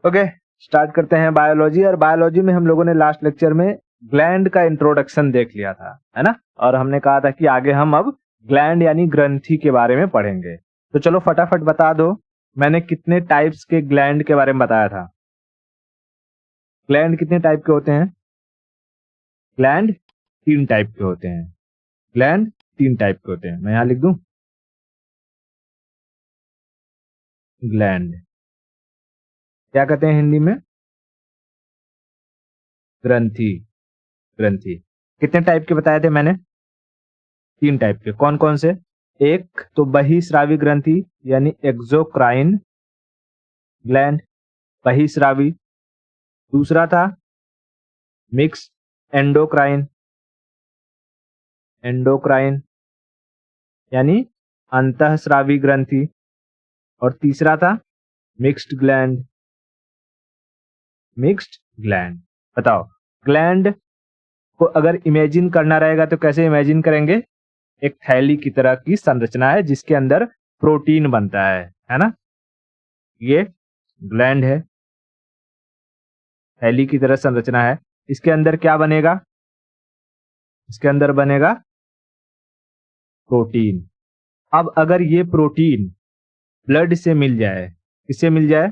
Okay, start करते हैं biology. और बायोलॉजी में हम लोगों ने लास्ट लेक्चर में ग्लैंड का इंट्रोडक्शन देख लिया था, है ना। और हमने कहा था कि आगे हम अब ग्लैंड यानी ग्रंथि के बारे में पढ़ेंगे। तो चलो फटाफट बता दो, मैंने कितने टाइप्स के ग्लैंड के बारे में बताया था। ग्लैंड कितने टाइप के होते हैं? ग्लैंड 3 टाइप के होते हैं। ग्लैंड 3 टाइप के होते हैं। मैं यहां लिख दूं, ग्लैंड क्या कहते हैं हिंदी में? ग्रंथि। ग्रंथि कितने टाइप के बताए थे मैंने? 3 टाइप के। कौन कौन से? एक तो बहिस्रावी ग्रंथि यानी एक्सोक्राइन ग्लैंड, बहिस्रावी। दूसरा था मिक्स एंडोक्राइन, एंडोक्राइन यानी अंतःस्रावी ग्रंथि। और तीसरा था मिक्स्ड ग्लैंड, मिक्स्ड ग्लैंड। बताओ, ग्लैंड को अगर इमेजिन करना रहेगा तो कैसे इमेजिन करेंगे? एक थैली की तरह की संरचना है जिसके अंदर प्रोटीन बनता है ना। ये ग्लैंड है, थैली की तरह संरचना है। इसके अंदर क्या बनेगा? इसके अंदर बनेगा प्रोटीन। अब अगर ये प्रोटीन ब्लड से मिल जाए, किससे मिल जाए?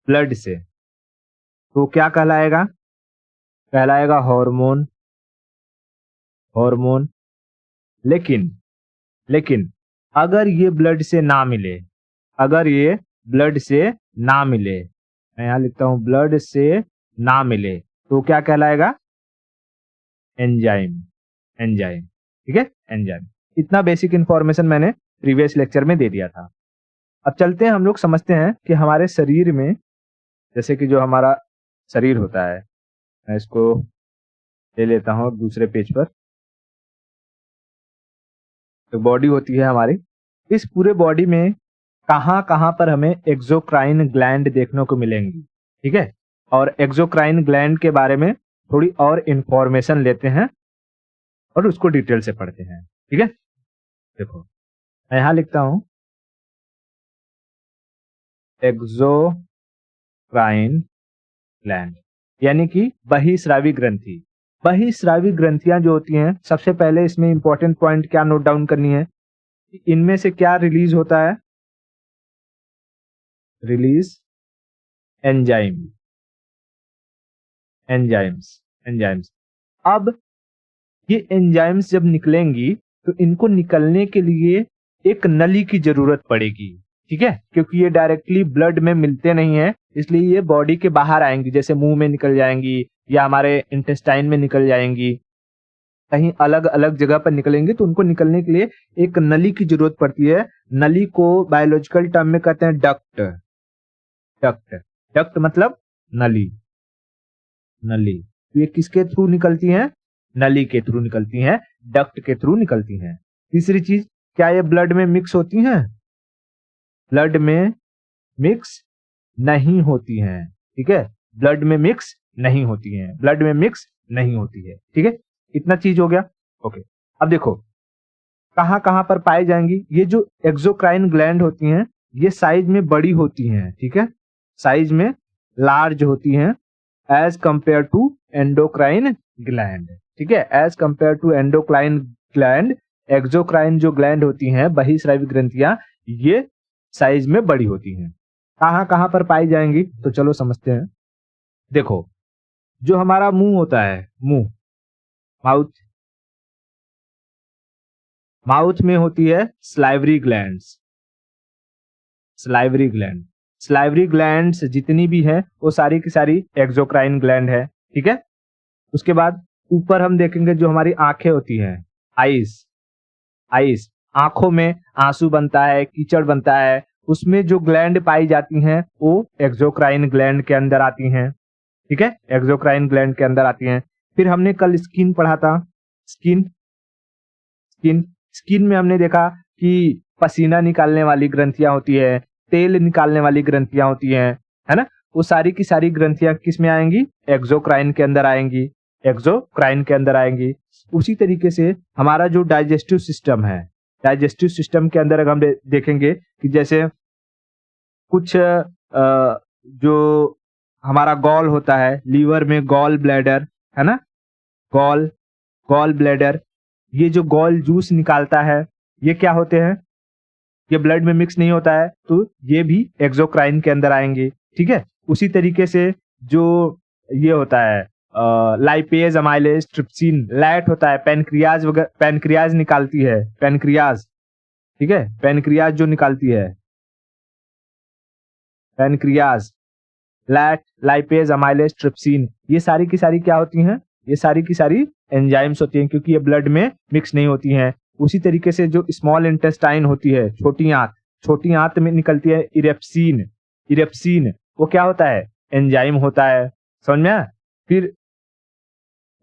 ब्लड से, तो क्या कहलाएगा? कहलाएगा हार्मोन। हार्मोन। लेकिन लेकिन अगर ये ब्लड से ना मिले, अगर ये ब्लड से ना मिले, मैं यहां लिखता हूं ब्लड से ना मिले, तो क्या कहलाएगा? एंजाइम। एंजाइम, ठीक है, एंजाइम। इतना बेसिक इंफॉर्मेशन मैंने प्रीवियस लेक्चर में दे दिया था। अब चलते हैं, हम लोग समझते हैं कि हमारे शरीर में, जैसे कि जो हमारा शरीर होता है, मैं इसको ले लेता हूं दूसरे पेज पर। तो बॉडी होती है हमारी, इस पूरे बॉडी में कहां कहां पर हमें एक्सोक्राइन ग्लैंड देखने को मिलेंगी, ठीक है। और एक्सोक्राइन ग्लैंड के बारे में थोड़ी और इंफॉर्मेशन लेते हैं और उसको डिटेल से पढ़ते हैं, ठीक है। देखो, मैं यहां लिखता हूं एक्सोक्राइन ग्लैंड यानी कि बहिस्रावी ग्रंथि। बहिस्रावी ग्रंथियां जो होती हैं, सबसे पहले इसमें इंपॉर्टेंट पॉइंट क्या नोट डाउन करनी है? इनमें से क्या रिलीज होता है? Release enzyme, enzymes, enzymes. अब ये एंजाइम्स जब निकलेंगी तो इनको निकलने के लिए एक नली की जरूरत पड़ेगी, ठीक है, क्योंकि ये डायरेक्टली ब्लड में मिलते नहीं है, इसलिए ये बॉडी के बाहर आएंगी, जैसे मुंह में निकल जाएंगी या हमारे इंटेस्टाइन में निकल जाएंगी, कहीं अलग अलग जगह पर निकलेंगे, तो उनको निकलने के लिए एक नली की जरूरत पड़ती है। नली को बायोलॉजिकल टर्म में कहते हैं डक्ट। डक्ट, डक्ट मतलब नली। नली, तो ये किसके थ्रू निकलती हैं? नली के थ्रू निकलती हैं, डक्ट के थ्रू निकलती हैं। तीसरी चीज, क्या ये ब्लड में मिक्स होती हैं? ब्लड में मिक्स नहीं होती हैं, ठीक है, ब्लड में मिक्स नहीं होती हैं, ब्लड में मिक्स नहीं होती है, ठीक है। इतना चीज हो गया, ओके। अब देखो कहां कहां पर पाई जाएंगी ये जो एक्सोक्राइन ग्लैंड होती हैं। ये साइज में बड़ी होती हैं, ठीक है, साइज में लार्ज होती हैं as compare to endocrine gland, ठीक है, as compare to endocrine gland. Exocrine जो ग्लैंड होती हैं, बहिस्रावी ग्रंथियां, ये साइज में बड़ी होती हैं। कहां कहां पर पाई जाएंगी? तो चलो समझते हैं। देखो, जो हमारा मुंह होता है, मुंह, माउथ, माउथ में होती है salivary glands. Salivary gland, salivary glands जितनी भी हैं वो सारी की सारी एक्सोक्राइन ग्लैंड है, ठीक है। उसके बाद ऊपर हम देखेंगे जो हमारी आंखें होती हैं, आईज, आईज, आंखों में आंसू बनता है, कीचड़ बनता है, उसमें जो ग्लैंड पाई जाती हैं वो एक्सोक्राइन ग्लैंड के अंदर आती हैं, ठीक है, एक्सोक्राइन ग्लैंड के अंदर आती हैं। फिर हमने कल स्किन पढ़ा था, स्किन, स्किन, स्किन में हमने देखा कि पसीना निकालने वाली ग्रंथियां होती है, तेल निकालने वाली ग्रंथियां होती हैं, है ना। वो सारी की सारी ग्रंथियां किस में आएंगी? एक्सोक्राइन के अंदर आएंगी, एक्सोक्राइन के अंदर आएंगी। उसी तरीके से हमारा जो डाइजेस्टिव सिस्टम है, डाइजेस्टिव सिस्टम के अंदर अगर हम देखेंगे कि जैसे कुछ जो हमारा गॉल होता है, लीवर में गॉल ब्लैडर है ना, गॉल गॉल ब्लैडर, ये जो गॉल जूस निकालता है, ये क्या होते हैं, ये ब्लड में मिक्स नहीं होता है, तो ये भी एक्सोक्राइन के अंदर आएंगे। ठीक है, उसी तरीके से जो ये होता है लाइपेज, अमाइलेज, ट्रिप्सिन, लैट होता है, पैनक्रियाज वगैरह, पैनक्रियाज निकालती है, पैनक्रियाज। ठीक है, पैनक्रियाज जो निकालती है, पैनक्रियाज, लैट, लाइपेज, अमाइलेज, ट्रिप्सिन, ये सारी की सारी क्या होती हैं, ये सारी की सारी एंजाइम्स होती हैं, क्योंकि ये ब्लड में मिक्स नहीं होती हैं। उसी तरीके से जो स्मॉल इंटेस्टाइन होती है, छोटी आंत, छोटी आंत में निकलती है इरेप्सिन, इरेप्सिन वो क्या होता है, एंजाइम होता है। समझ में आया? फिर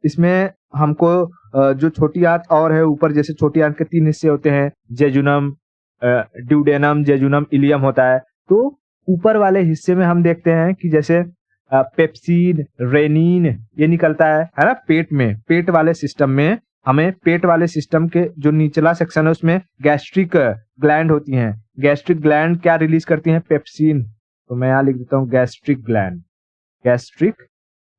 इसमें हमको जो छोटी आंत और है ऊपर, जैसे छोटी आंत के 3 हिस्से होते हैं, जेजुनम, ड्यूडेनम, जेजुनम, इलियम होता है। तो ऊपर वाले हिस्से में हम देखते हैं कि जैसे पेप्सिन, रेनिन, ये निकलता है ना, पेट में, पेट वाले सिस्टम में, हमें पेट वाले सिस्टम के जो निचला सेक्शन है उसमें गैस्ट्रिक ग्लैंड होती हैं। गैस्ट्रिक ग्लैंड क्या रिलीज करती हैं, पेप्सिन। तो मैं यहाँ लिख देता हूँ gastric gland, gastric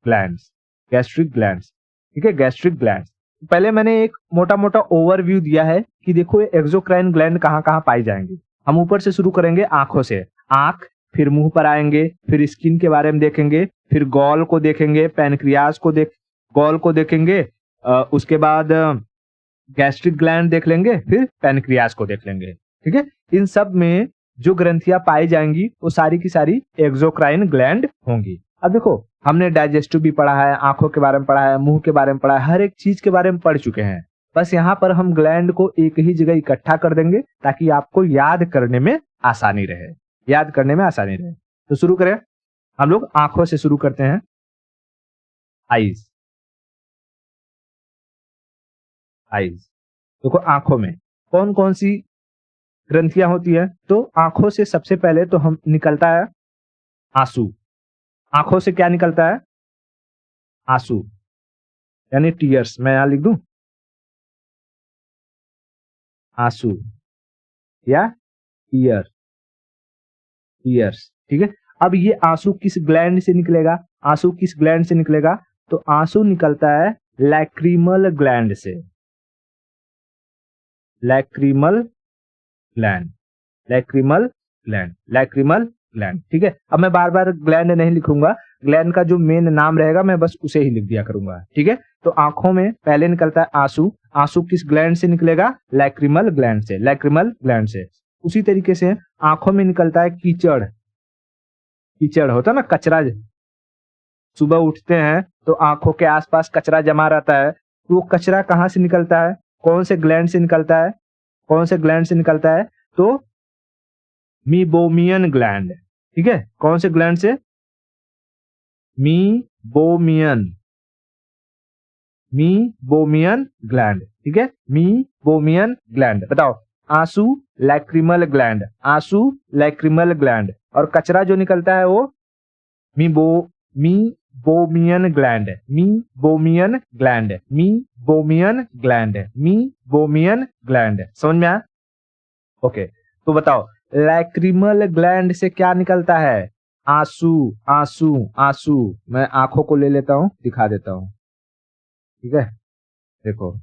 glands, gastric glands. ठीक है, गैस्ट्रिक ग्लैंड्स। पहले मैंने एक मोटा मोटा ओवरव्यू दिया है कि देखो ये एक्सोक्राइन ग्लैंड कहाँ कहाँ पाई जाएंगे। हम ऊपर से शुरू करेंगे, आंखों से, आंख, फिर मुंह पर आएंगे, फिर स्किन के बारे में देखेंगे, फिर गॉल को देखेंगे, पैनक्रियाज को गॉल को देखेंगे, उसके बाद गैस्ट्रिक ग्लैंड देख लेंगे, फिर पैनक्रियाज को देख लेंगे। ठीक है, इन सब में जो ग्रंथियां पाई जाएंगी वो सारी की सारी एक्सोक्राइन ग्लैंड होंगी। अब देखो, हमने डाइजेस्टिव भी पढ़ा है, आंखों के बारे में पढ़ा है, मुंह के बारे में पढ़ा है, हर एक चीज के बारे में पढ़ चुके हैं। बस यहाँ पर हम ग्लैंड को एक ही जगह इकट्ठा कर देंगे ताकि आपको याद करने में आसानी रहे, याद करने में आसानी रहे। तो शुरू करें, हम लोग आंखों से शुरू करते हैं। आईज, आईज, देखो आंखों में कौन कौन सी ग्रंथियां होती है। तो आंखों से सबसे पहले तो हम निकलता है आंसू। आंखों से क्या निकलता है, आंसू, यानी टीयर्स। मैं यहां लिख दूं आंसू या टीयर, टीयर्स। ठीक है, अब ये आंसू किस ग्लैंड से निकलेगा, आंसू किस ग्लैंड से निकलेगा, तो आंसू निकलता है लैक्रीमल ग्लैंड से, lacrimal gland, lacrimal gland, lacrimal gland. ठीक है, अब मैं बार बार ग्लैंड नहीं लिखूंगा, ग्लैंड का जो मेन नाम रहेगा मैं बस उसे ही लिख दिया करूंगा। ठीक है, तो आंखों में पहले निकलता है आंसू। आंसू किस ग्लैंड से निकलेगा, लैक्रीमल ग्लैंड से, लैक्रीमल ग्लैंड से। उसी तरीके से आंखों में निकलता है कीचड़, कीचड़ होता है ना, कचरा। सुबह उठते हैं तो आंखों के आसपास कचरा जमा रहता है, तो वो कचरा कहाँ से निकलता है, कौन से ग्लैंड से निकलता है, कौन से ग्लैंड से निकलता है, तो मीबोमियन ग्लैंड। ठीक है, कौन से ग्लैंड से, मीबोमियन, मीबोमियन ग्लैंड। ठीक है, मीबोमियन ग्लैंड। बताओ, आंसू, लैक्रिमल ग्लैंड, आंसू, लैक्रिमल ग्लैंड, और कचरा जो निकलता है वो meibo meibomian gland, meibomian gland, meibomian gland, meibomian gland. समझ में आया? ओके, तो बताओ लैक्रिमल ग्लैंड से क्या निकलता है, आंसू, आंसू, आंसू। मैं आंखों को ले लेता हूं, दिखा देता हूं। ठीक है, देखो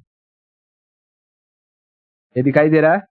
ये दिखाई दे रहा है।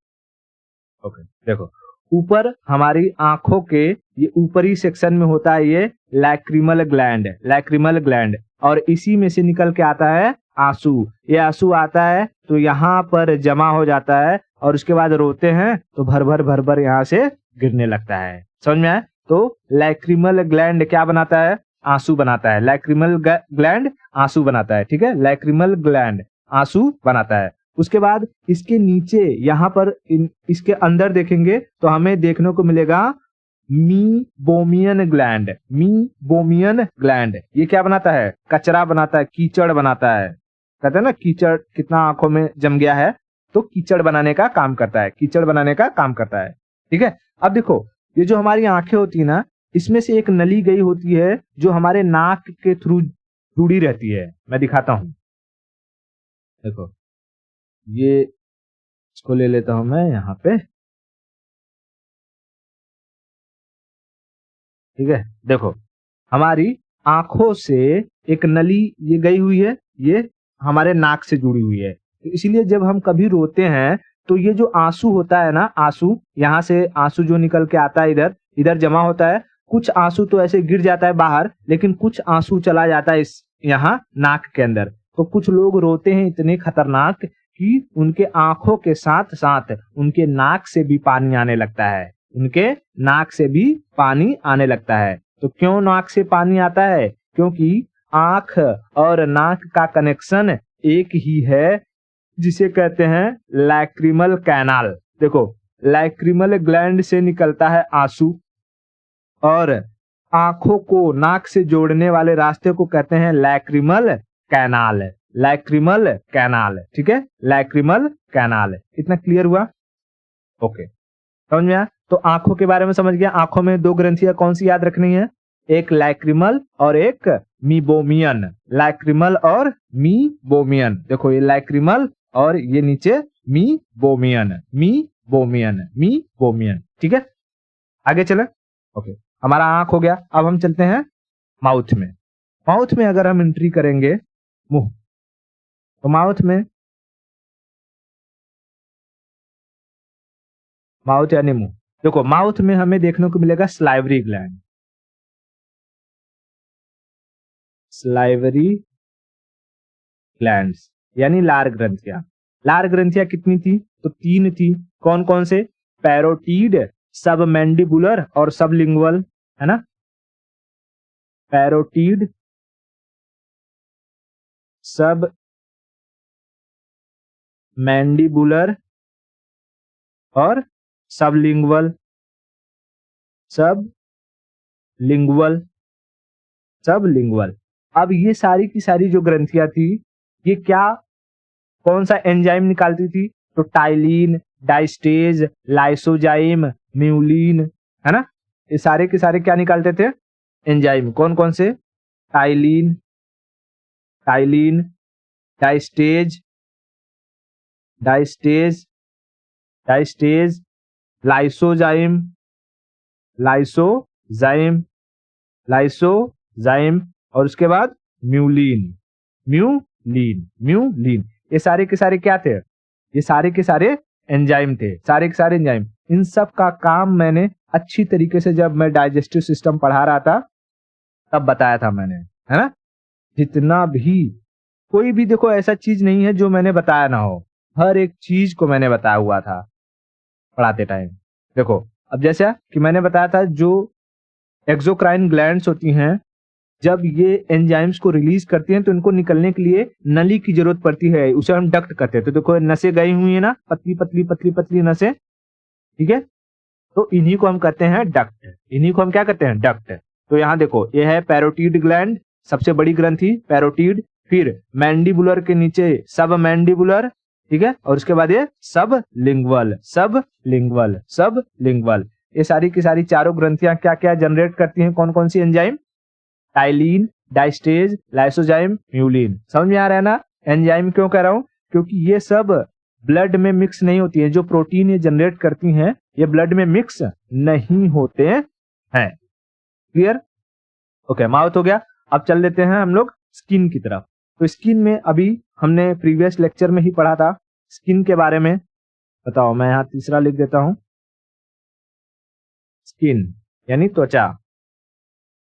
ओके, देखो ऊपर हमारी आंखों के ये ऊपरी सेक्शन में होता है ये लैक्रिमल ग्लैंड, लैक्रिमल ग्लैंड, और इसी में से निकल के आता है आंसू। ये आंसू आता है तो यहाँ पर जमा हो जाता है, और उसके बाद रोते हैं तो भर भर यहाँ से गिरने लगता है। समझ में आया? तो लैक्रिमल ग्लैंड क्या बनाता है, आंसू बनाता है। लैक्रिमल ग्लैंड आंसू बनाता है। ठीक है, लैक्रिमल ग्लैंड आंसू बनाता है। उसके बाद इसके नीचे यहाँ पर इसके अंदर देखेंगे तो हमें देखने को मिलेगा मीबोमियन ग्लैंड, मीबोमियन ग्लैंड। ये क्या बनाता है, कचरा बनाता है, कीचड़ बनाता है। कहते हैं ना कीचड़ कितना आंखों में जम गया है, तो कीचड़ बनाने का काम करता है, कीचड़ बनाने का काम करता है। ठीक है, अब देखो ये जो हमारी आंखें होती है ना, इसमें से एक नली गई होती है जो हमारे नाक के थ्रू जुड़ी रहती है। मैं दिखाता हूं, देखो ये, इसको ले लेता हूं मैं यहाँ पे। ठीक है, देखो हमारी आंखों से एक नली ये गई हुई है, ये हमारे नाक से जुड़ी हुई है। तो इसीलिए जब हम कभी रोते हैं तो ये जो आंसू होता है ना, आंसू यहाँ से आंसू जो निकल के आता है इधर इधर जमा होता है, कुछ आंसू तो ऐसे गिर जाता है बाहर, लेकिन कुछ आंसू चला जाता है इस यहाँ नाक के अंदर। तो कुछ लोग रोते हैं इतने खतरनाक कि उनके आंखों के साथ साथ उनके नाक से भी पानी आने लगता है, उनके नाक से भी पानी आने लगता है। तो क्यों नाक से पानी आता है? क्योंकि आंख और नाक का कनेक्शन एक ही है, जिसे कहते हैं लैक्रिमल कैनाल। देखो लैक्रिमल ग्लैंड से निकलता है आंसू, और आंखों को नाक से जोड़ने वाले रास्ते को कहते हैं लैक्रिमल कैनाल। लैक्रिमल कैनाल, ठीक है, लैक्रिमल कैनाल। इतना क्लियर हुआ? ओके, समझ में आया? तो आंखों के बारे में समझ गया। आंखों में दो ग्रंथियां कौन सी याद रखनी है? एक लैक्रिमल और एक मीबोमियन। लैक्रिमल और मीबोमियन। देखो ये लैक्रिमल और ये नीचे मीबोमियन, मीबोमियन, मीबोमियन। ठीक है, आगे चले। ओके, हमारा आंख हो गया। अब हम चलते हैं माउथ में। माउथ में अगर हम एंट्री करेंगे मुंह, तो माउथ यानी मुंह। देखो माउथ में हमें देखने को मिलेगा स्लाइवरी ग्लैंड। स्लाइवरी ग्लैंड्स यानी लार ग्रंथियां। लार ग्रंथियां कितनी थी? तो 3 थी। कौन कौन से? पैरोटीड, सबमैंडिबुलर और सबलिंगुअल, है ना? पैरोटीड, सब मैंडिबुलर और सबलिंगुअल, सबलिंगुअल, सबलिंगुअल। अब ये सारी की सारी जो ग्रंथियां थी, ये क्या कौन सा एंजाइम निकालती थी? तो टाइलिन, डाइस्टेज, लाइसोजाइम, म्यूलिन, है ना? ये सारे के सारे क्या निकालते थे? एंजाइम। कौन कौन से? Ptyalin, ptyalin, diastase, diastase, diastase, lysozyme, lysozyme, lysozyme, और उसके बाद म्यूलिन, म्यूलिन, म्यूलिन। ये सारे के सारे क्या थे? ये सारे के सारे एंजाइम थे, सारे के सारे एंजाइम। इन सब का काम मैंने अच्छी तरीके से जब मैं डाइजेस्टिव सिस्टम पढ़ा रहा था तब बताया था मैंने, है ना? जितना भी कोई भी देखो ऐसा चीज नहीं है जो मैंने बताया ना हो, हर एक चीज को मैंने बताया हुआ था पढ़ाते टाइम। देखो अब जैसा कि मैंने बताया था, जो एक्सोक्राइन ग्लैंड्स होती हैं, जब ये एंजाइम्स को रिलीज करती हैं तो इनको निकलने के लिए नली की जरूरत पड़ती है, उसे हम डक्ट कहते हैं। तो देखो नसें गई हुई है ना, पतली पतली पतली पतली नसें, ठीक है, तो इन्हीं को हम कहते हैं डक्ट। इन्हीं को हम क्या कहते हैं? डक्ट। तो यहाँ देखो ये है पैरोटीड ग्लैंड, सबसे बड़ी ग्रंथि पैरोटीड, फिर मैंडिबुलर के नीचे सब मैंडिबुलर, ठीक है, और उसके बाद ये सब लिंगुअल, सब लिंगुअल, सब लिंगुअल। ये सारी की सारी चारों ग्रंथियां क्या क्या जनरेट करती हैं? कौन कौन सी enzyme? Ptyalin, diastase, lysozyme, mucin. समझ में आ रहा है ना? एंजाइम क्यों कह रहा हूं? क्योंकि ये सब ब्लड में मिक्स नहीं होती है। जो प्रोटीन ये जनरेट करती हैं ये ब्लड में मिक्स नहीं होते हैं। क्लियर? ओके, माउथ हो गया। अब चल देते हैं हम लोग स्किन की तरफ। तो स्किन में अभी हमने प्रीवियस लेक्चर में ही पढ़ा था स्किन के बारे में। बताओ, मैं यहां तीसरा लिख देता हूं। स्किन यानी त्वचा,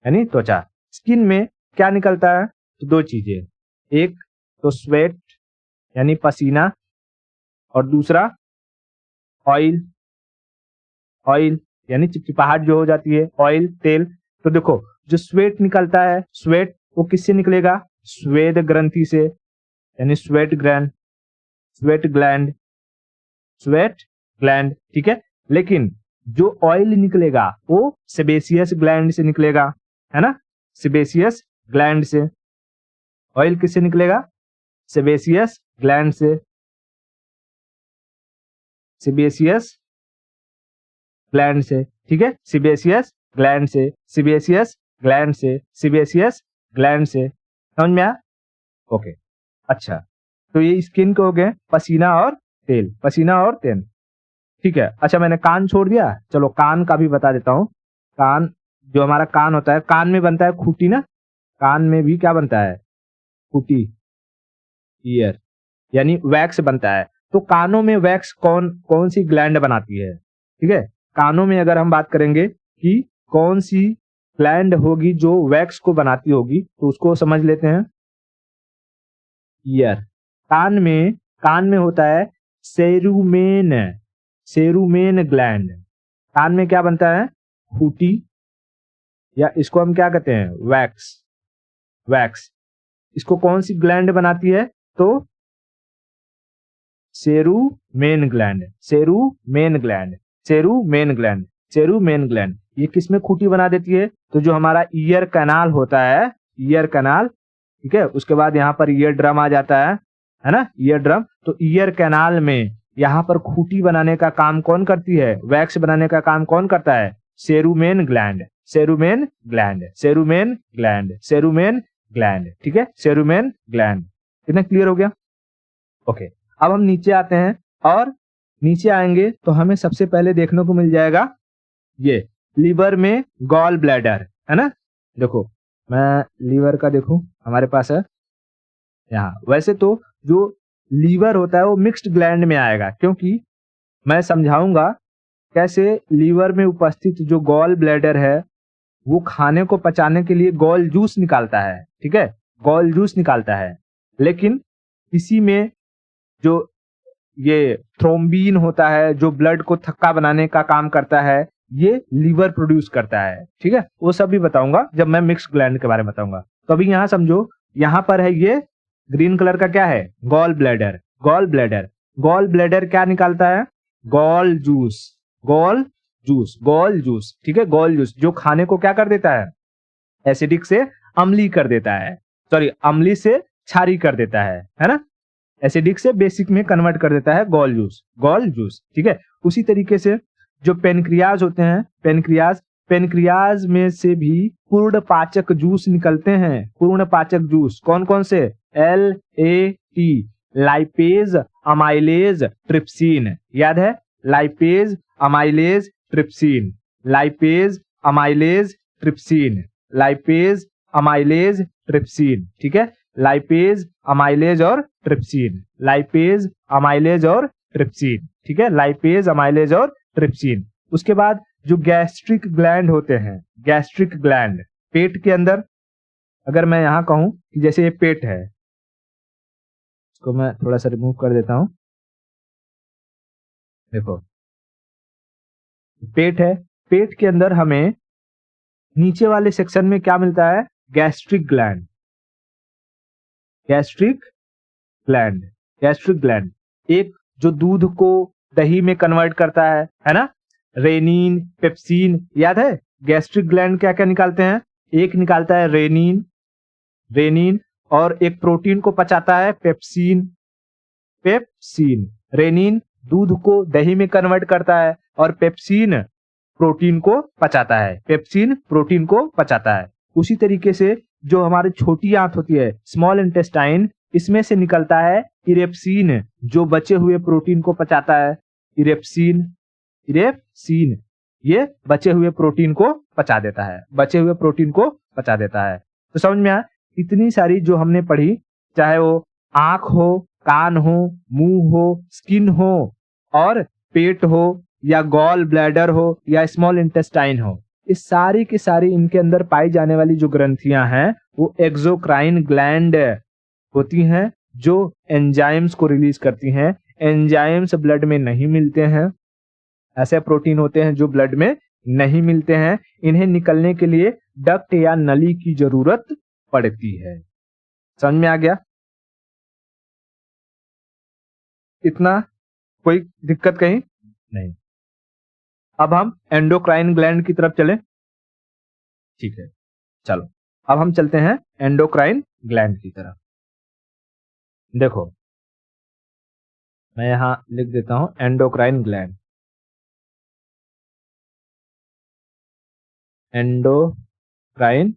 यानी त्वचा। स्किन में क्या निकलता है? तो 2 चीजें, एक तो स्वेट यानी पसीना, और दूसरा ऑयल, ऑयल यानी चिपचिपाहट जो हो जाती है, ऑयल, तेल। तो देखो जो स्वेट निकलता है, स्वेट वो किससे निकलेगा? स्वेद ग्रंथि से, यानी sweat gland, sweat gland, sweat gland, ठीक है। लेकिन जो ऑयल निकलेगा वो सेबेसियस ग्लैंड से निकलेगा, है ना? सेबेसियस ग्लैंड से। ऑयल किससे निकलेगा? सेबेसियस ग्लैंड से, सेबेसियस ग्लैंड से, ठीक है, सेबेसियस ग्लैंड से, सेबेसियस ग्लैंड से, सेबेसियस ग्लैंड से। समझ में आया? ओके, अच्छा, तो ये स्किन के हो गए पसीना और तेल, पसीना और तेल, ठीक है। अच्छा, मैंने कान छोड़ दिया, चलो कान का भी बता देता हूं। कान जो हमारा कान होता है, कान में बनता है खूटी ना, कान में भी क्या बनता है, खूटी, ईयर, यानी वैक्स बनता है। तो कानों में वैक्स कौन कौन सी ग्लैंड बनाती है, ठीक है। कानों में अगर हम बात करेंगे कि कौन सी ग्लैंड होगी जो वैक्स को बनाती होगी, तो उसको समझ लेते हैं। ईयर, कान में होता है सेरुमेन, सेरुमेन ग्लैंड। कान में क्या बनता है, खूटी, या इसको हम क्या कहते हैं, वैक्स, वैक्स। इसको कौन सी ग्लैंड बनाती है, तो सेरुमेन ग्लैंड, सेरुमेन ग्लैंड, सेरुमेन ग्लैंड, सेरुमेन ग्लैंड। ये किसमें खूटी बना देती है, तो जो हमारा ईयर कैनाल होता है, ईयर कैनाल, ठीक है, उसके बाद यहाँ पर ईयर ड्रम आ जाता है ना, ईयर ड्रम। तो ईयर कैनाल में यहाँ पर खूटी बनाने का काम कौन करती है, वैक्स बनाने का काम कौन करता है, सेरुमेन ग्लैंड, सेरुमेन ग्लैंड, सेरुमेन ग्लैंड, सेरुमेन ग्लैंड, ठीक है, सेरुमेन ग्लैंड। इतना क्लियर हो गया, ओके। अब हम नीचे आते हैं, और नीचे आएंगे तो हमें सबसे पहले देखने को मिल जाएगा ये लीवर में गॉल ब्लैडर, है ना। देखो मैं लीवर का देखूं, हमारे पास है यहाँ। वैसे तो जो लीवर होता है वो मिक्स्ड ग्लैंड में आएगा, क्योंकि मैं समझाऊंगा कैसे लीवर में उपस्थित जो गॉल ब्लैडर है वो खाने को पचाने के लिए गॉल जूस निकालता है, ठीक है, गॉल जूस निकालता है। लेकिन इसी में जो ये थ्रोम्बिन होता है जो ब्लड को थक्का बनाने का काम करता है, ये लीवर प्रोड्यूस करता है, ठीक है। वो सब भी बताऊंगा जब मैं मिक्स ग्लैंड के बारे में बताऊंगा। तो अभी यहाँ समझो, यहाँ पर है ये ग्रीन कलर का क्या है, gall bladder, gall bladder. Gall bladder क्या निकालता है, gall juice, gall juice, gall juice, ठीक है, गॉल जूस, जो खाने को क्या कर देता है, एसिडिक से अम्लीय कर देता है, सॉरी अम्लीय से क्षारीय कर देता है ना, एसिडिक से बेसिक में कन्वर्ट कर देता है गॉल जूस, गॉल जूस, ठीक है। उसी तरीके से जो पेनक्रियाज होते हैं, पेनक्रियाज, पेनक्रियाज में से भी पूर्ण पाचक जूस निकलते हैं, पूर्ण पाचक जूस। कौन कौन से, LAT, लाइपेज, अमाइलेज, ट्रिप्सिन, याद है, lipase, amylase, trypsin, lipase, amylase, trypsin, lipase, amylase, trypsin, ठीक है, लाइपेज, अमाइलेज और ट्रिप्सिन, लाइपेज, अमाइलेज और ट्रिप्सिन, ठीक है, लाइपेज, अमाइलेज और ट्रिप्सिन। उसके बाद जो गैस्ट्रिक ग्लैंड होते हैं, गैस्ट्रिक ग्लैंड पेट के अंदर, अगर मैं यहां कहूं कि जैसे ये पेट है, इसको मैं थोड़ा सा रिमूव कर देता हूं, देखो पेट है, पेट के अंदर हमें नीचे वाले सेक्शन में क्या मिलता है, gastric gland, gastric gland, gastric gland. एक जो दूध को दही में कन्वर्ट करता है ना, रेनिन, पेप्सिन, याद है। गैस्ट्रिक ग्लैंड क्या क्या निकालते हैं, एक निकालता है रेनिन, रेनिन, और एक प्रोटीन को पचाता है पेप्सिन, पेप्सिन। रेनिन दूध को दही में कन्वर्ट करता है और पेप्सिन प्रोटीन को पचाता है, पेप्सिन प्रोटीन को पचाता है। उसी तरीके से जो हमारी छोटी आंत होती है, स्मॉल इंटेस्टाइन, इसमें से निकलता है इरेप्सिन, जो बचे हुए प्रोटीन को पचाता है, इरेप्सिन, इरेप्सिन, ये बचे हुए प्रोटीन को पचा देता है, बचे हुए प्रोटीन को पचा देता है। तो समझ में आया, इतनी सारी जो हमने पढ़ी, चाहे वो आंख हो, कान हो, मुंह हो, स्किन हो, और पेट हो, या गॉल ब्लैडर हो, या स्मॉल इंटेस्टाइन हो, इस सारी की सारी इनके अंदर पाई जाने वाली जो ग्रंथियां हैं वो एक्सोक्राइन ग्लैंड होती हैं, जो एंजाइम्स को रिलीज करती हैं। एंजाइम्स ब्लड में नहीं मिलते हैं, ऐसे प्रोटीन होते हैं जो ब्लड में नहीं मिलते हैं, इन्हें निकलने के लिए डक्ट या नली की जरूरत पड़ती है। समझ में आ गया, इतना कोई दिक्कत कहीं नहीं। अब हम एंडोक्राइन ग्लैंड की तरफ चलें, ठीक है, चलो अब हम चलते हैं एंडोक्राइन ग्लैंड की तरफ। देखो मैं यहां लिख देता हूं एंडोक्राइन ग्लैंड, एंडोक्राइन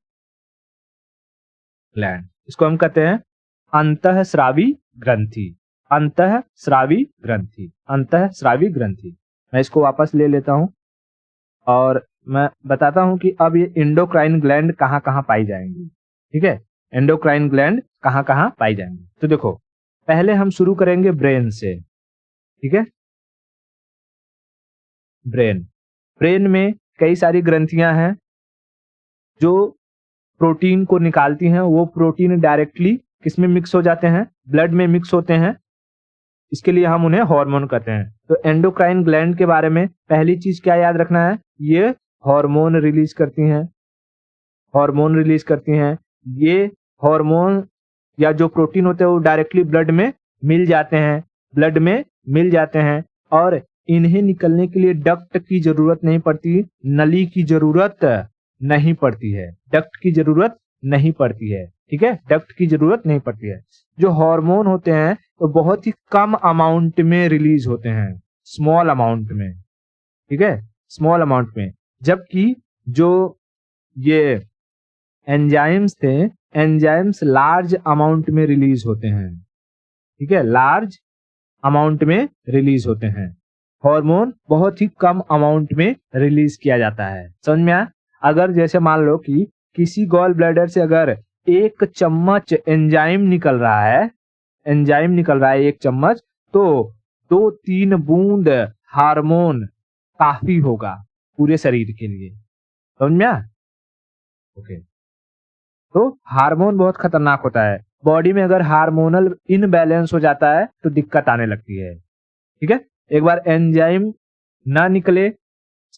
ग्लैंड, इसको हम कहते हैं अंतःस्रावी ग्रंथि, अंतःस्रावी ग्रंथि, अंतःस्रावी ग्रंथि। मैं इसको वापस ले लेता हूं और मैं बताता हूं कि अब ये एंडोक्राइन ग्लैंड कहाँ कहाँ पाई जाएंगी। ठीक है, एंडोक्राइन ग्लैंड कहाँ कहाँ पाई जाएंगी। तो देखो, पहले हम शुरू करेंगे ब्रेन से। ठीक है, ब्रेन, ब्रेन में कई सारी ग्रंथियां हैं जो प्रोटीन को निकालती हैं। वो प्रोटीन डायरेक्टली किसमें मिक्स हो जाते हैं? ब्लड में मिक्स होते हैं। इसके लिए हम उन्हें हार्मोन कहते हैं। तो एंडोक्राइन ग्लैंड के बारे में पहली चीज क्या याद रखना है? ये हार्मोन रिलीज करती हैं, हार्मोन रिलीज करती हैं। ये हार्मोन या जो प्रोटीन होते हैं वो डायरेक्टली ब्लड में मिल जाते हैं, ब्लड में मिल जाते हैं, और इन्हें निकलने के लिए डक्ट की जरूरत नहीं पड़ती, नली की जरूरत नहीं पड़ती है, डक्ट की जरूरत नहीं पड़ती है। ठीक है, डक्ट की जरूरत नहीं पड़ती है। जो हार्मोन होते हैं तो बहुत ही कम अमाउंट में रिलीज होते हैं, स्मॉल अमाउंट में। ठीक है, स्मॉल अमाउंट में। जबकि जो ये एंजाइम्स थे, एंजाइम्स लार्ज अमाउंट में रिलीज होते हैं। ठीक है, लार्ज अमाउंट में रिलीज होते हैं। हार्मोन बहुत ही कम अमाउंट में रिलीज किया जाता है। समझ में आया? अगर जैसे मान लो कि किसी गॉल ब्लैडर से अगर 1 चम्मच एंजाइम निकल रहा है, एंजाइम निकल रहा है 1 चम्मच, तो 2-3 बूंद हार्मोन काफी होगा पूरे शरीर के लिए। समझ में आया? ओके। तो हार्मोन बहुत खतरनाक होता है। बॉडी में अगर हार्मोनल इनबैलेंस हो जाता है तो दिक्कत आने लगती है। ठीक है, एक बार एंजाइम ना निकले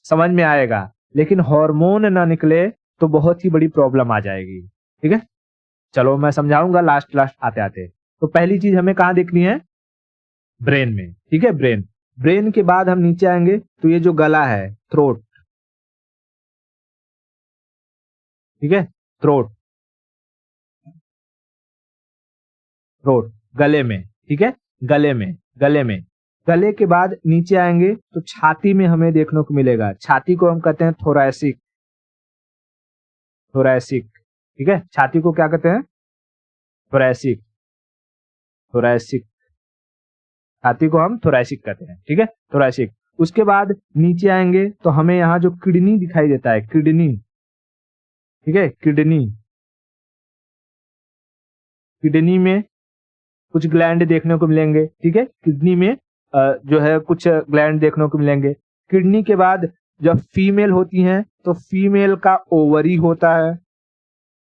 समझ में आएगा, लेकिन हार्मोन ना निकले तो बहुत ही बड़ी प्रॉब्लम आ जाएगी। ठीक है, चलो मैं समझाऊंगा लास्ट आते आते। तो पहली चीज हमें कहाँ देखनी है? ब्रेन में। ठीक है, ब्रेन, ब्रेन के बाद हम नीचे आएंगे तो ये जो गला है, थ्रोट। ठीक है, थ्रोट, थ्रोट, गले में। ठीक है, गले में, गले में। गले के बाद नीचे आएंगे तो छाती में हमें देखने को मिलेगा। छाती को हम कहते हैं थोरैसिक, थोरैसिक। ठीक है, छाती को क्या कहते हैं? Thoracic, thoracic. छाती को हम थोरैसिक कहते हैं। ठीक है, थोरैसिक। उसके बाद नीचे आएंगे तो हमें यहाँ जो किडनी दिखाई देता है, किडनी। ठीक है, किडनी, किडनी में कुछ ग्लैंड देखने को मिलेंगे। ठीक है, किडनी में जो है कुछ ग्लैंड देखने को मिलेंगे। किडनी के बाद जब फीमेल होती हैं तो फीमेल का ओवरी होता है,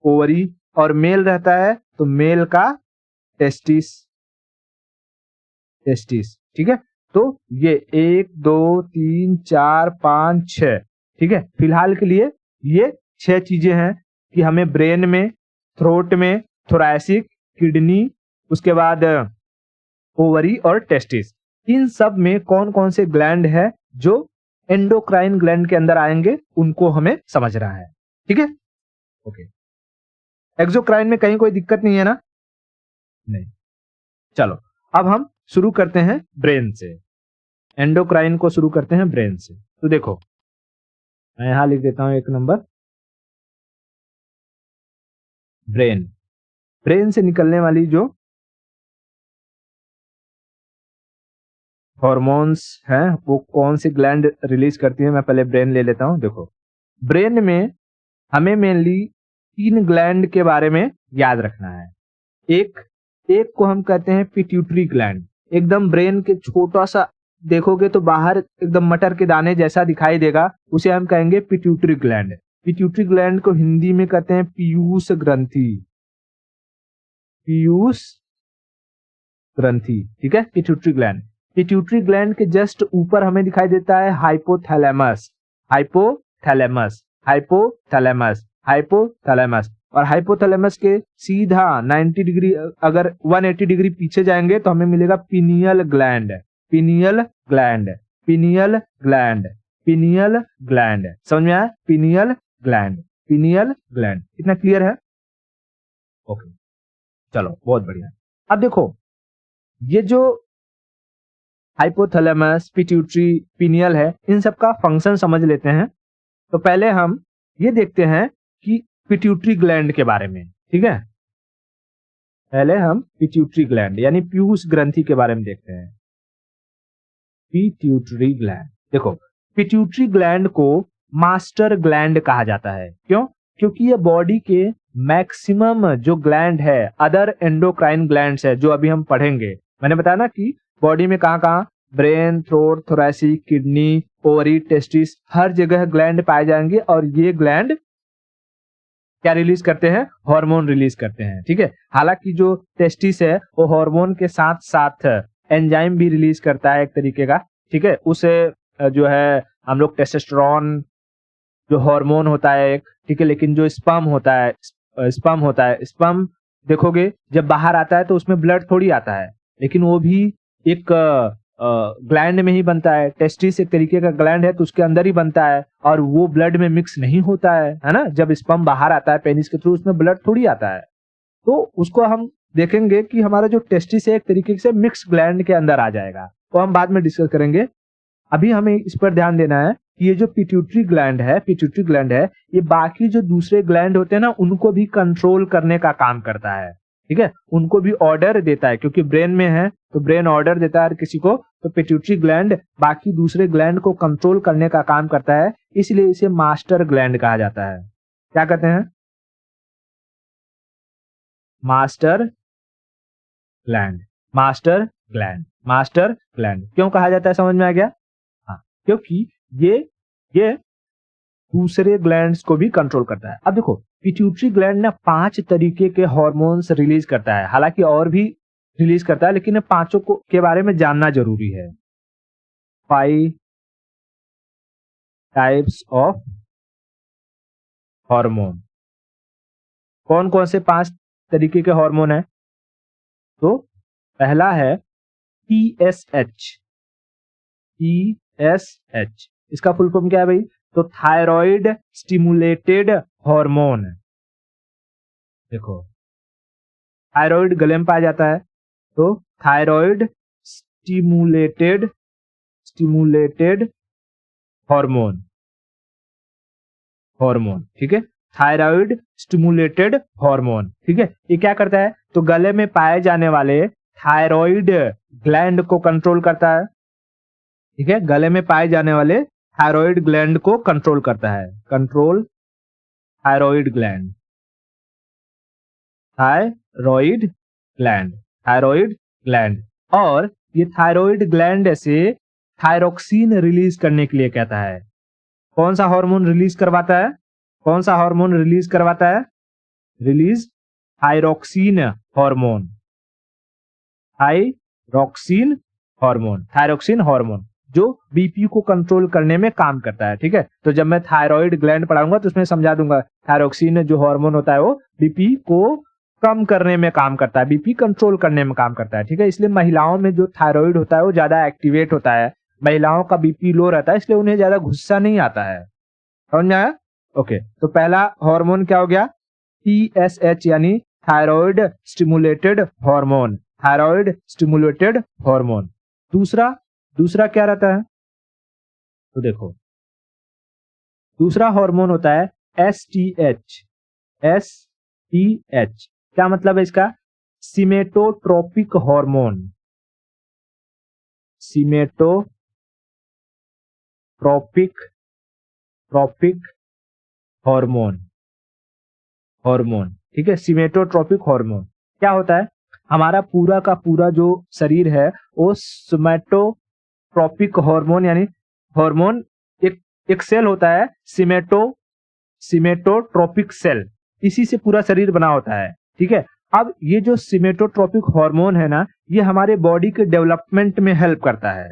ओवरी, और मेल रहता है तो मेल का टेस्टिस, टेस्टिस। ठीक है, तो ये 1 2 3 4 5 6। ठीक है, फिलहाल के लिए ये 6 चीजें हैं कि हमें ब्रेन में, थ्रोट में, थोरैसिक, किडनी, उसके बाद ओवरी और टेस्टिस, इन सब में कौन कौन से ग्लैंड है जो एंडोक्राइन ग्लैंड के अंदर आएंगे उनको हमें समझना है। ठीक है, ओके। एक्सोक्राइन में कहीं कोई दिक्कत नहीं है ना? नहीं। चलो अब हम शुरू करते हैं ब्रेन से। एंडोक्राइन को शुरू करते हैं ब्रेन से। तो देखो, मैं यहां लिख देता हूं 1 नंबर, ब्रेन। ब्रेन से निकलने वाली जो हॉर्मोन्स हैं वो कौन से ग्लैंड रिलीज करती है, मैं पहले ब्रेन ले लेता हूं। देखो, ब्रेन में हमें मेनली 3 ग्लैंड के बारे में याद रखना है। एक एक को हम कहते हैं पिट्यूटरी ग्लैंड। एकदम ब्रेन के छोटा सा देखोगे तो बाहर एकदम मटर के दाने जैसा दिखाई देगा, उसे हम कहेंगे पिट्यूटरी ग्लैंड। पिट्यूटरी ग्लैंड को हिंदी में कहते हैं पीयूष ग्रंथि, पीयूष ग्रंथि। ठीक है, पिट्यूटरी ग्लैंड। पिट्यूटरी ग्लैंड के जस्ट ऊपर हमें दिखाई देता है हाइपोथैलेमस, हाइपोथैलेमस, हाइपोथैलेमस, हाइपोथैलेमस। और हाइपोथैलेमस के सीधा 90 डिग्री, अगर 180 डिग्री पीछे जाएंगे तो हमें मिलेगा pineal gland, pineal gland, pineal gland, pineal gland. समझ में आया? Pineal gland, pineal gland. इतना क्लियर है? ओके, चलो बहुत बढ़िया। अब देखो, ये जो हाइपोथैलेमस, पिट्यूटरी, पिनियल है, इन सब का फंक्शन समझ लेते हैं। तो पहले हम ये देखते हैं कि पिट्यूटरी ग्लैंड के बारे में। ठीक है, पहले हम पिट्यूटरी ग्लैंड यानी पीयूष ग्रंथि के बारे में देखते हैं। पिट्यूटरी ग्लैंड, देखो, पिट्यूटरी ग्लैंड को मास्टर ग्लैंड कहा जाता है। क्यों? क्योंकि ये बॉडी के मैक्सिमम जो ग्लैंड है, अदर एंडोक्राइन ग्लैंड्स है, जो अभी हम पढ़ेंगे। मैंने बताया ना कि बॉडी में कहाँ कहाँ, brain, throat, thoracic, kidney, ovary, testis, हर जगह ग्लैंड पाए जाएंगे और ये ग्लैंड क्या रिलीज करते हैं? हार्मोन रिलीज करते हैं। ठीक है, हालांकि जो टेस्टिस है वो हार्मोन के साथ साथ एंजाइम भी रिलीज करता है एक तरीके का। ठीक है, उसे जो है हम लोग टेस्टोस्टेरोन जो हार्मोन होता है एक, ठीक है, लेकिन जो स्पर्म होता है, स्पर्म देखोगे जब बाहर आता है तो उसमें ब्लड थोड़ी आता है, लेकिन वो भी एक ग्लैंड में ही बनता है। टेस्टिस एक तरीके का ग्लैंड है तो उसके अंदर ही बनता है और वो ब्लड में मिक्स नहीं होता है ना। जब स्पर्म बाहर आता है पेनिस के थ्रू, उसमें ब्लड थोड़ी आता है। तो उसको हम देखेंगे कि हमारा जो टेस्टिस है एक तरीके से मिक्स ग्लैंड के अंदर आ जाएगा, तो हम बाद में डिस्कस करेंगे। अभी हमें इस पर ध्यान देना है कि ये जो पिट्यूटरी ग्लैंड है, ये बाकी जो दूसरे ग्लैंड होते हैं ना, उनको भी कंट्रोल करने का काम करता है। ठीक है, उनको भी ऑर्डर देता है, क्योंकि ब्रेन में है तो ब्रेन ऑर्डर देता है किसी को, तो पिट्यूटरी ग्लैंड बाकी दूसरे ग्लैंड को कंट्रोल करने का काम करता है, इसलिए इसे मास्टर ग्लैंड कहा जाता है। क्या कहते हैं? Master gland. Master gland, master gland क्यों कहा जाता है, समझ में आ गया? हाँ, क्योंकि ये दूसरे ग्लैंड्स को भी कंट्रोल करता है। अब देखो, पिट्यूटरी ग्लैंड ना 5 तरीके के हार्मोन्स रिलीज करता है, हालांकि और भी रिलीज करता है, लेकिन पांचों को के बारे में जानना जरूरी है। 5 टाइप्स ऑफ हार्मोन। कौन कौन से 5 तरीके के हार्मोन है? तो पहला है TSH। TSH इसका फुल फॉर्म क्या है भाई? तो थायराइड स्टिमुलेटेड हार्मोन। देखो, थायराइड गले में पाया जाता है, तो थायराइड स्टिमुलेटेड हार्मोन। ठीक है, थायराइड स्टिमुलेटेड हार्मोन। ठीक है, ये क्या करता है? तो गले में पाए जाने वाले थायराइड ग्लैंड को कंट्रोल करता है। ठीक है, गले में पाए जाने वाले थायराइड ग्लैंड को कंट्रोल करता है। Control thyroid gland, thyroid gland. और ये थायराइड ग्लैंड से थायरोक्सिन रिलीज करने के लिए कहता है। कौन सा हार्मोन रिलीज करवाता है? Release thyroxine hormone. Thyroxine hormone जो बीपी को कंट्रोल करने में काम करता है। ठीक है, तो जब मैं थायराइड ग्लैंड पढ़ाऊंगा तो उसमें समझा दूंगा थायरोक्सिन जो हार्मोन होता है वो बीपी को कम करने में काम करता है, बीपी कंट्रोल करने में काम करता है। ठीक है, इसलिए महिलाओं में जो थायराइड होता है वो ज्यादा एक्टिवेट होता है। महिलाओं का बीपी लो रहता है, इसलिए उन्हें ज्यादा गुस्सा नहीं आता है। समझ में आया? ओके, तो पहला हार्मोन क्या हो गया? TSH यानी थायराइड स्टिमुलेटेड हार्मोन। दूसरा क्या रहता है? तो देखो, दूसरा हार्मोन होता है STH। क्या मतलब है इसका? सीमेटोट्रोपिक हार्मोन। हार्मोन। ठीक है, सीमेटोट्रोपिक हार्मोन क्या होता है? हमारा पूरा का पूरा जो शरीर है वो सीमेटोट्रोपिक हार्मोन यानी हार्मोन, एक सेल होता है सीमेटोट्रोपिक सेल, इसी से पूरा शरीर बना होता है। ठीक है, अब ये जो सीमेटोट्रोपिक हार्मोन है ना, ये हमारे बॉडी के डेवलपमेंट में हेल्प करता है।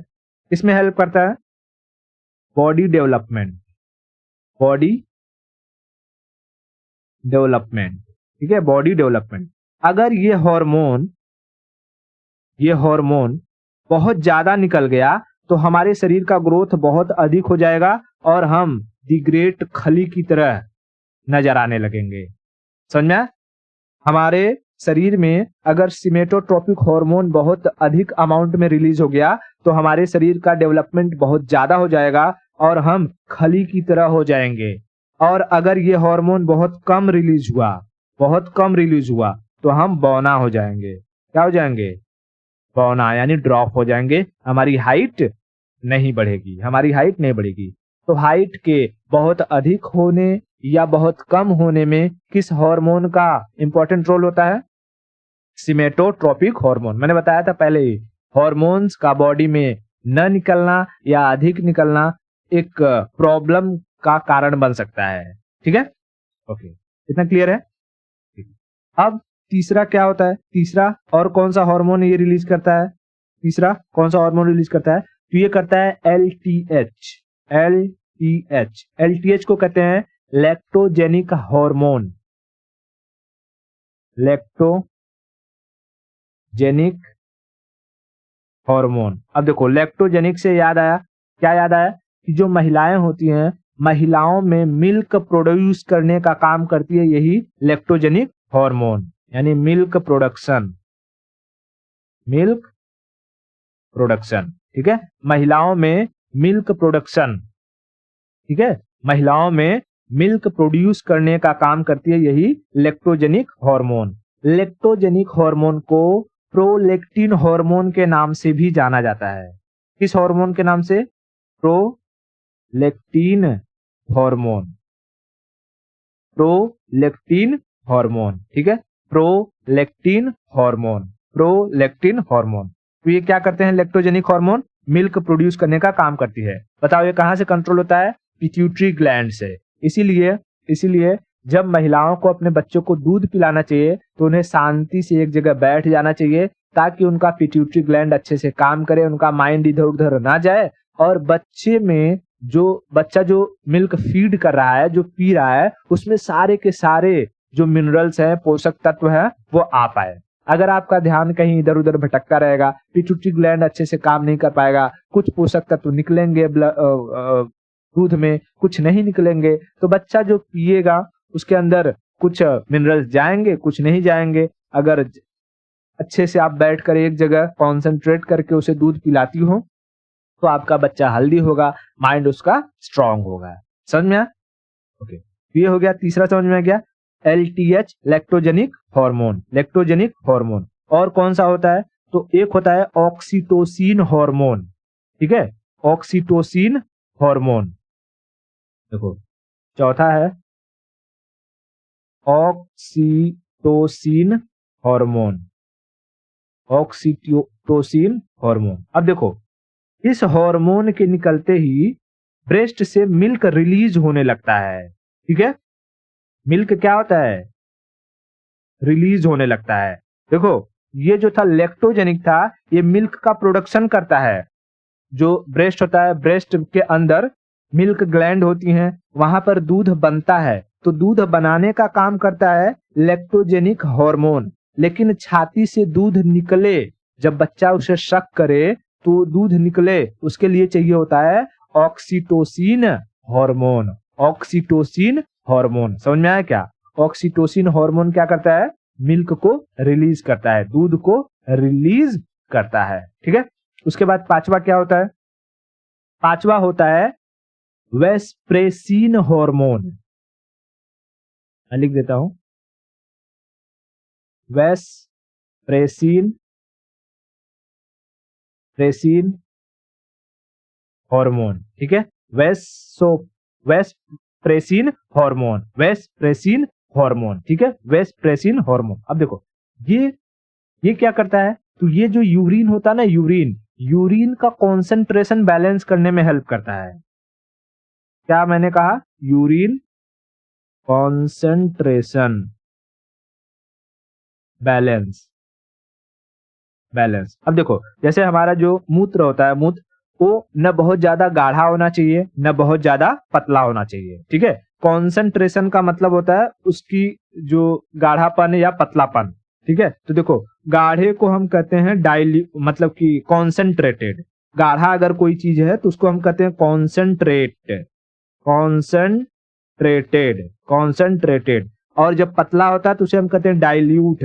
इसमें हेल्प करता है बॉडी डेवलपमेंट। ठीक है, बॉडी डेवलपमेंट। अगर ये हार्मोन बहुत ज्यादा निकल गया तो हमारे शरीर का ग्रोथ बहुत अधिक हो जाएगा और हम दी ग्रेट खली की तरह नजर आने लगेंगे। समझ में? हमारे शरीर में अगर सीमेटोट्रोपिक हार्मोन बहुत अधिक अमाउंट में रिलीज हो गया तो हमारे शरीर का डेवलपमेंट बहुत ज्यादा हो जाएगा और हम खली की तरह हो जाएंगे। और अगर ये हार्मोन बहुत कम रिलीज हुआ तो हम बौना हो जाएंगे। क्या हो जाएंगे? बौना यानी ड्रॉप हो जाएंगे, हमारी हाइट नहीं बढ़ेगी। तो हाइट के बहुत अधिक होने या बहुत कम होने में किस हार्मोन का इंपॉर्टेंट रोल होता है? सिमेटोट्रोपिक हार्मोन। मैंने बताया था पहले ही, हार्मोन्स का बॉडी में न निकलना या अधिक निकलना एक प्रॉब्लम का कारण बन सकता है। ठीक है, ओके, इतना क्लियर है? अब तीसरा क्या होता है? तीसरा और कौन सा हार्मोन ये रिलीज करता है? तीसरा कौन सा हार्मोन रिलीज करता है? तो ये करता है LTH। LTH को कहते हैं लैक्टोजेनिक हार्मोन। Lactogenic hormone. अब देखो, लैक्टोजेनिक से याद आया, क्या याद आया? कि जो महिलाएं होती हैं, महिलाओं में मिल्क प्रोड्यूस करने का काम करती है यही लैक्टोजेनिक हार्मोन, यानी मिल्क प्रोडक्शन। ठीक है, महिलाओं में मिल्क प्रोडक्शन। ठीक है, महिलाओं में मिल्क प्रोड्यूस करने का काम करती है यही लैक्टोजेनिक हार्मोन। लैक्टोजेनिक हार्मोन को प्रोलैक्टिन हार्मोन के नाम से भी जाना जाता है। किस हार्मोन के नाम से? Prolactin hormone. Prolactin hormone. ठीक है, प्रोलैक्टिन हार्मोन। तो ये क्या करते हैं? लैक्टोजेनिक हार्मोन मिल्क प्रोड्यूस करने का काम करती है। बताओ ये कहां से कंट्रोल होता है? पिट्यूटरी ग्लैंड से। इसीलिए जब महिलाओं को अपने बच्चों को दूध पिलाना चाहिए तो उन्हें शांति से एक जगह बैठ जाना चाहिए, ताकि उनका पिट्यूटरी ग्लैंड अच्छे से काम करे, उनका माइंड इधर उधर ना जाए, और बच्चा जो मिल्क फीड कर रहा है, जो पी रहा है, उसमें सारे के सारे जो मिनरल्स हैं, पोषक तत्व हैं, वो आ पाए। अगर आपका ध्यान कहीं इधर उधर भटकता रहेगा, पिट्यूटरी ग्लैंड अच्छे से काम नहीं कर पाएगा, कुछ पोषक तत्व निकलेंगे दूध में, कुछ नहीं निकलेंगे, तो बच्चा जो पिएगा उसके अंदर कुछ मिनरल्स जाएंगे, कुछ नहीं जाएंगे। अगर अच्छे से आप बैठकर एक जगह कॉन्सेंट्रेट करके उसे दूध पिलाती हो तो आपका बच्चा हेल्दी होगा, माइंड उसका स्ट्रांग होगा। समझ में आया? ओके, ये हो गया, तीसरा समझ में आ गया, LTH लैक्टोजेनिक हार्मोन। और कौन सा होता है? तो एक होता है ऑक्सीटोसिन हार्मोन। ठीक है, ऑक्सीटोसिन हार्मोन। देखो, चौथा है ऑक्सीटोसिन हार्मोन। अब देखो, इस हार्मोन के निकलते ही ब्रेस्ट से मिल्क रिलीज होने लगता है। ठीक है, मिल्क क्या होता है? रिलीज होने लगता है। देखो, ये जो था लैक्टोजेनिक था, ये मिल्क का प्रोडक्शन करता है। जो ब्रेस्ट होता है, ब्रेस्ट के अंदर मिल्क ग्लैंड होती हैं, वहां पर दूध बनता है, तो दूध बनाने का काम करता है लैक्टोजेनिक हार्मोन। लेकिन छाती से दूध निकले, जब बच्चा उसे शक करे तो दूध निकले, उसके लिए चाहिए होता है ऑक्सीटोसिन हार्मोन। समझ में आया क्या? ऑक्सीटोसिन हार्मोन क्या करता है? मिल्क को रिलीज करता है, दूध को रिलीज करता है। ठीक है, उसके बाद पांचवा क्या होता है? पांचवा होता है वेस्प्रेसिन हार्मोन। मैं लिख देता हूं, वेस्प्रेसिन हार्मोन। ठीक है, वेस्प्रेसिन हार्मोन। ठीक है, वेस्प्रेसिन हार्मोन। अब देखो, ये क्या करता है? तो ये जो यूरिन होता है ना, यूरिन का कॉन्सेंट्रेशन बैलेंस करने में हेल्प करता है। क्या मैंने कहा? Urine concentration balance. अब देखो, जैसे हमारा जो मूत्र होता है, मूत्र वो न बहुत ज्यादा गाढ़ा होना चाहिए, न बहुत ज्यादा पतला होना चाहिए। ठीक है, कॉन्सेंट्रेशन का मतलब होता है उसकी जो गाढ़ापन या पतलापन। ठीक है, तो देखो, गाढ़े को हम कहते हैं मतलब कि कॉन्सेंट्रेटेड। गाढ़ा अगर कोई चीज है तो उसको हम कहते हैं कॉन्सेंट्रेटेड। और जब पतला होता है तो उसे हम कहते हैं डाइल्यूट।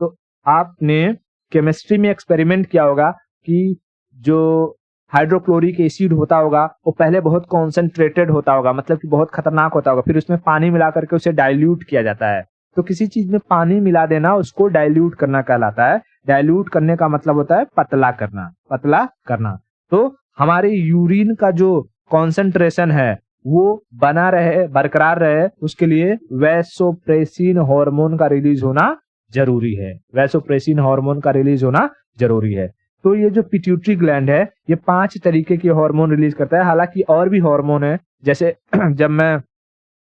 तो आपने केमिस्ट्री में एक्सपेरिमेंट किया होगा कि जो हाइड्रोक्लोरिक एसिड होता होगा वो पहले बहुत कॉन्सेंट्रेटेड होता होगा, मतलब कि बहुत खतरनाक होता होगा, फिर उसमें पानी मिला करके उसे डाइल्यूट किया जाता है। तो किसी चीज में पानी मिला देना उसको डाइल्यूट करना कहलाता है। डाइल्यूट करने का मतलब होता है पतला करना। तो हमारे यूरिन का जो कॉन्सेंट्रेशन है वो बना रहे, बरकरार रहे, उसके लिए वैसोप्रेसिन हार्मोन का रिलीज होना जरूरी है। वैसोप्रेसिन हार्मोन का रिलीज होना जरूरी है। तो ये जो पिट्यूटरी ग्लैंड है ये 5 तरीके के हार्मोन रिलीज करता है। हालांकि और भी हार्मोन है, जैसे जब मैं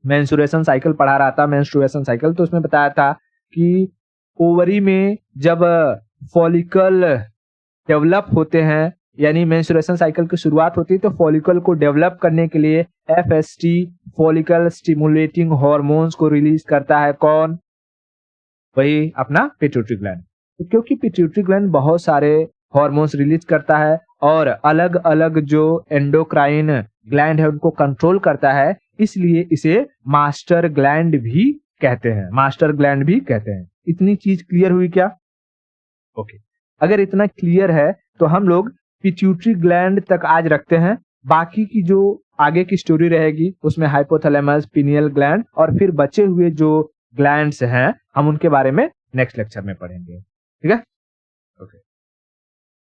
मेंस्ट्रुएशन साइकिल पढ़ा रहा था, मेंस्ट्रुएशन साइकिल, तो उसमें बताया था कि ओवरी में जब फॉलिकल डेवलप होते हैं, यानी मेंस्ट्रुएशन साइकिल की शुरुआत होती है, तो फॉलिकल को डेवलप करने के लिए एफएसटी फॉलिकल स्टिमुलेटिंग हार्मोन्स को रिलीज करता है। कौन? वही अपना पिट्यूटरी ग्लैंड। तो क्योंकि पिट्यूटरी ग्लैंड बहुत सारे हार्मोन्स रिलीज करता है और अलग अलग जो एंडोक्राइन ग्लैंड है उनको कंट्रोल करता है, इसलिए इसे मास्टर ग्लैंड भी कहते हैं। मास्टर ग्लैंड भी कहते हैं। इतनी चीज क्लियर हुई क्या? ओके। अगर इतना क्लियर है तो हम लोग पिट्यूटरी ग्लैंड तक आज रखते हैं। बाकी की जो आगे की स्टोरी रहेगी उसमें हाइपोथैलेमस, पिनियल ग्लैंड और फिर बचे हुए जो ग्लैंड्स हैं हम उनके बारे में नेक्स्ट लेक्चर में पढ़ेंगे। ठीक है।